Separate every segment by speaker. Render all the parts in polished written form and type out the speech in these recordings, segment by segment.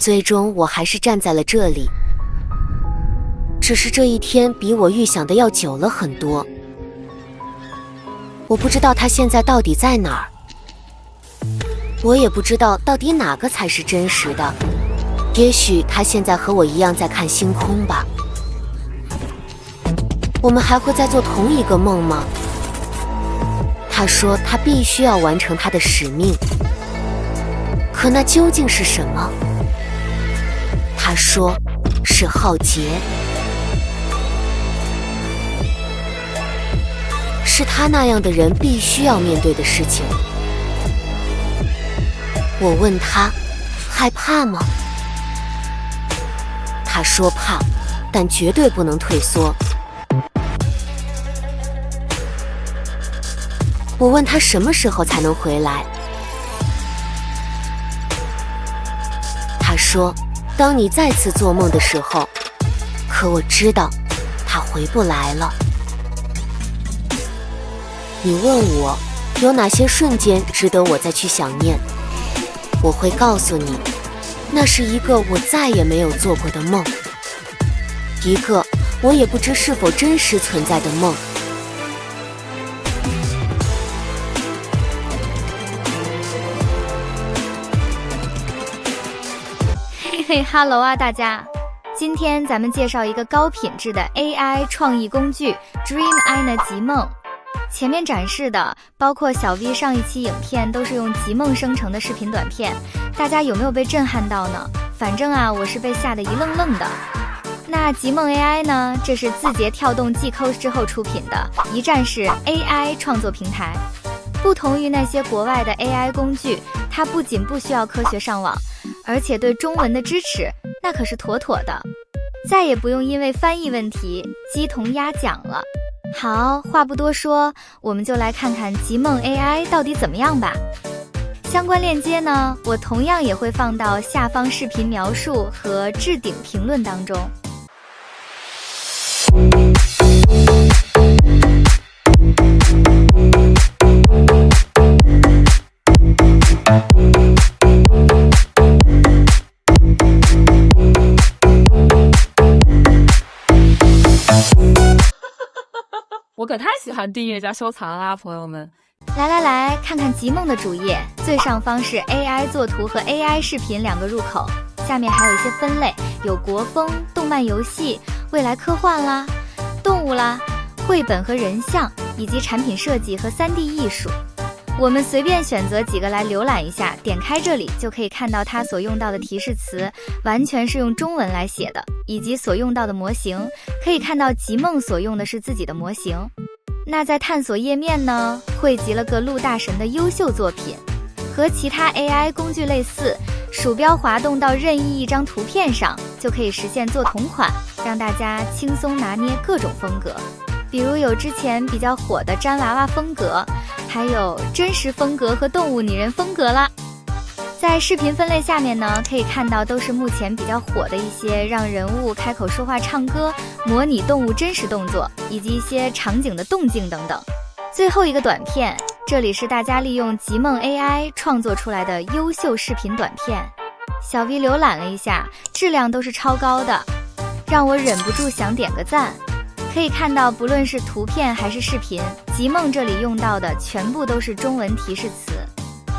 Speaker 1: 最终我还是站在了这里，只是这一天比我预想的要久了很多。我不知道他现在到底在哪儿，我也不知道到底哪个才是真实的。也许他现在和我一样在看星空吧。我们还会再做同一个梦吗？他说他必须要完成他的使命，可那究竟是什么？他说是浩劫，是他那样的人必须要面对的事情。我问他害怕吗？他说怕，但绝对不能退缩。我问他什么时候才能回来，他说当你再次做梦的时候。可我知道他回不来了。你问我有哪些瞬间值得我再去想念，我会告诉你，那是一个我再也没有做过的梦，一个我也不知是否真实存在的梦。
Speaker 2: 嘿嘿哈喽啊，大家！今天咱们介绍一个高品质的 AI 创意工具 Dream Ina 极梦。前面展示的包括小 V 上一期影片都是用极梦生成的视频短片，大家有没有被震撼到呢？反正啊，我是被吓得一愣愣的。那极梦 AI 呢，这是字节跳动 G-Code 之后出品的一站式 AI 创作平台。不同于那些国外的 AI 工具，它不仅不需要科学上网，而且对中文的支持那可是妥妥的，再也不用因为翻译问题鸡同鸭讲了。好，话不多说，我们就来看看极梦 AI 到底怎么样吧。相关链接呢，我同样也会放到下方视频描述和置顶评论当中。
Speaker 3: 我可太喜欢订阅加收藏啦，朋友们！
Speaker 2: 来，看看极梦的主页，最上方是 AI 作图和 AI 视频两个入口，下面还有一些分类，有国风、动漫游戏、未来科幻啦、动物啦、绘本和人像，以及产品设计和 3D 艺术。我们随便选择几个来浏览一下，点开这里就可以看到它所用到的提示词完全是用中文来写的，以及所用到的模型，可以看到极梦所用的是自己的模型。那在探索页面呢，汇集了各路大神的优秀作品，和其他 AI 工具类似，鼠标滑动到任意一张图片上就可以实现做同款，让大家轻松拿捏各种风格。比如有之前比较火的粘娃娃风格，还有真实风格和动物拟人风格啦。在视频分类下面呢，可以看到都是目前比较火的一些让人物开口说话唱歌，模拟动物真实动作，以及一些场景的动静等等。最后一个短片，这里是大家利用极梦 AI 创作出来的优秀视频短片。小 V 浏览了一下，质量都是超高的，让我忍不住想点个赞。可以看到，不论是图片还是视频，极梦这里用到的全部都是中文提示词。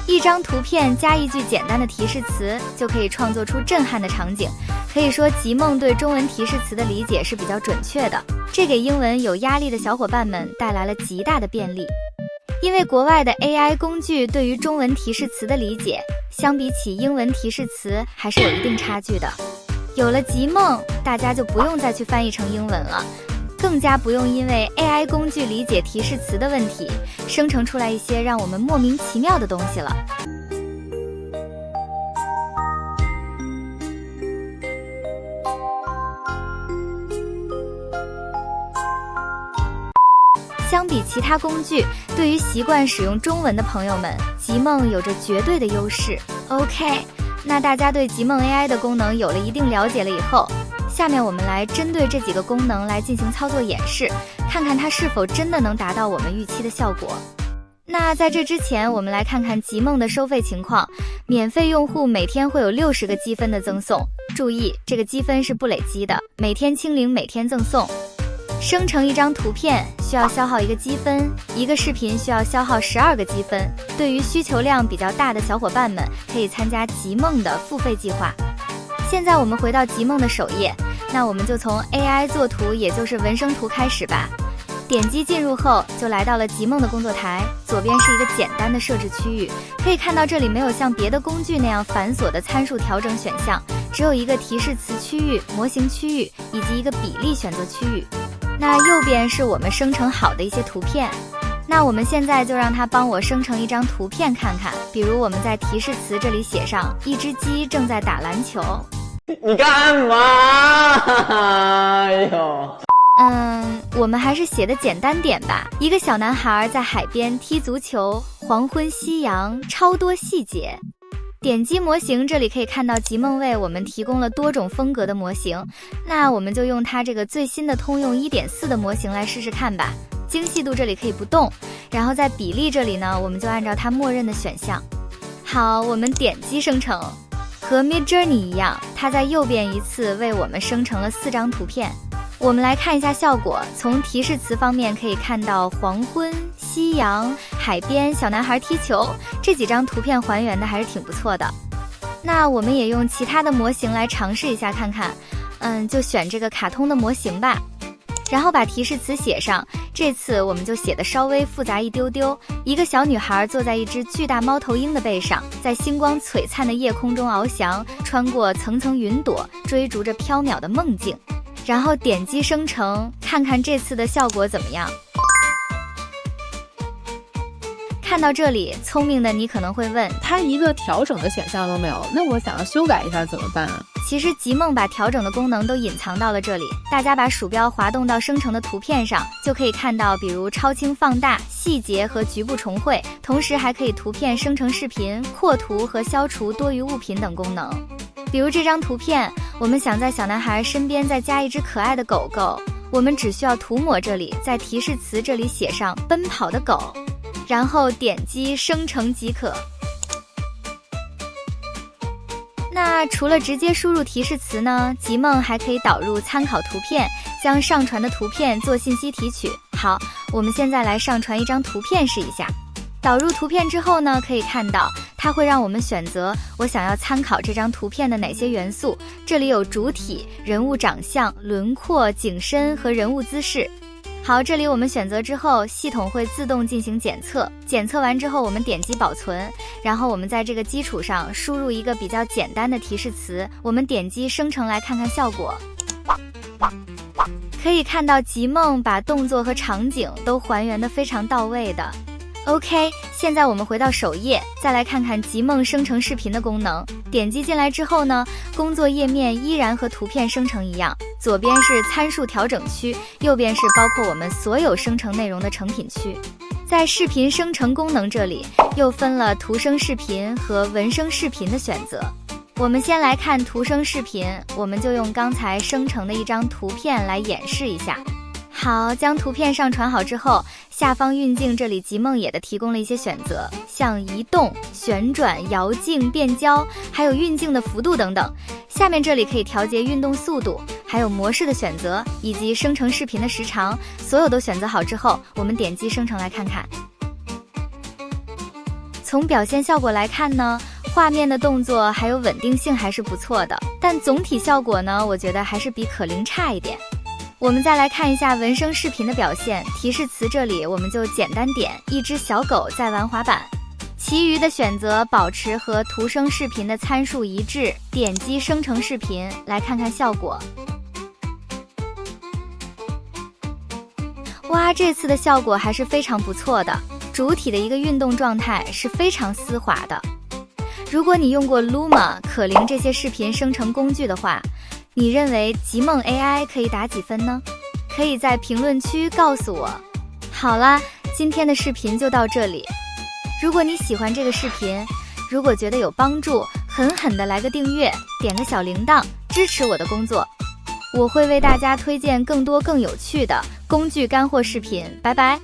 Speaker 2: 一张图片加一句简单的提示词，就可以创作出震撼的场景。可以说，极梦对中文提示词的理解是比较准确的，这给英文有压力的小伙伴们带来了极大的便利。因为国外的 AI 工具对于中文提示词的理解，相比起英文提示词还是有一定差距的。有了极梦，大家就不用再去翻译成英文了，更加不用因为 AI 工具理解提示词的问题，生成出来一些让我们莫名其妙的东西了。相比其他工具，对于习惯使用中文的朋友们，极梦有着绝对的优势。OK， 那大家对极梦 AI 的功能有了一定了解了以后，下面我们来针对这几个功能来进行操作演示，看看它是否真的能达到我们预期的效果。那在这之前，我们来看看极梦的收费情况。免费用户每天会有60个积分的赠送，注意这个积分是不累积的，每天清零，每天赠送。生成一张图片需要消耗1个积分，一个视频需要消耗12个积分。对于需求量比较大的小伙伴们，可以参加极梦的付费计划。现在我们回到极梦的首页，那我们就从 AI 作图，也就是纹生图开始吧。点击进入后，就来到了极梦的工作台，左边是一个简单的设置区域，可以看到这里没有像别的工具那样繁琐的参数调整选项，只有一个提示词区域、模型区域以及一个比例选择区域。那右边是我们生成好的一些图片，那我们现在就让它帮我生成一张图片看看，比如我们在提示词这里写上一只鸡正在打篮球。
Speaker 4: 你干嘛？哎呦！
Speaker 2: 我们还是写的简单点吧。一个小男孩在海边踢足球，黄昏夕阳，超多细节。点击模型，这里可以看到极梦为我们提供了多种风格的模型，那我们就用它这个最新的通用 1.4 的模型来试试看吧。精细度这里可以不动，然后在比例这里呢，我们就按照它默认的选项。好，我们点击生成，和 Midjourney 一样，它在右边一次为我们生成了4张图片。我们来看一下效果，从提示词方面可以看到黄昏、夕阳、海边、小男孩踢球，这几张图片还原的还是挺不错的。那我们也用其他的模型来尝试一下看看，就选这个卡通的模型吧，然后把提示词写上。这次我们就写的稍微复杂一丢丢，一个小女孩坐在一只巨大猫头鹰的背上，在星光璀璨的夜空中翱翔，穿过层层云朵，追逐着飘渺的梦境。然后点击生成，看看这次的效果怎么样。看到这里，聪明的你可能会问，
Speaker 3: 它一个调整的选项都没有，那我想要修改一下怎么办啊？
Speaker 2: 其实极梦把调整的功能都隐藏到了这里，大家把鼠标滑动到生成的图片上，就可以看到比如超清放大、细节和局部重绘，同时还可以图片生成视频、扩图和消除多余物品等功能。比如这张图片，我们想在小男孩身边再加一只可爱的狗狗，我们只需要涂抹这里，在提示词这里写上奔跑的狗，然后点击生成即可。那除了直接输入提示词呢，极梦还可以导入参考图片，将上传的图片做信息提取。好，我们现在来上传一张图片试一下。导入图片之后呢，可以看到它会让我们选择我想要参考这张图片的哪些元素，这里有主体、人物长相、轮廓、景深和人物姿势。好，这里我们选择之后，系统会自动进行检测，检测完之后我们点击保存，然后我们在这个基础上输入一个比较简单的提示词，我们点击生成来看看效果。可以看到极梦把动作和场景都还原得非常到位的。OK， 现在我们回到首页，再来看看极梦生成视频的功能。点击进来之后呢，工作页面依然和图片生成一样，左边是参数调整区，右边是包括我们所有生成内容的成品区。在视频生成功能这里，又分了图生视频和文生视频的选择。我们先来看图生视频，我们就用刚才生成的一张图片来演示一下。好，将图片上传好之后，下方运镜这里极梦也的提供了一些选择，像移动、旋转、摇镜、变焦，还有运镜的幅度等等。下面这里可以调节运动速度，还有模式的选择，以及生成视频的时长，所有都选择好之后，我们点击生成来看看。从表现效果来看呢，画面的动作还有稳定性还是不错的，但总体效果呢，我觉得还是比可伶差一点。我们再来看一下文生视频的表现，提示词这里我们就简单点一只小狗在玩滑板，其余的选择保持和图生视频的参数一致，点击生成视频来看看效果。哇，这次的效果还是非常不错的，主体的一个运动状态是非常丝滑的。如果你用过 Luma、可伶这些视频生成工具的话，你认为极梦 AI 可以打几分呢？可以在评论区告诉我。好啦，今天的视频就到这里。如果你喜欢这个视频，如果觉得有帮助，狠狠的来个订阅，点个小铃铛，支持我的工作。我会为大家推荐更多更有趣的工具干货视频。拜拜。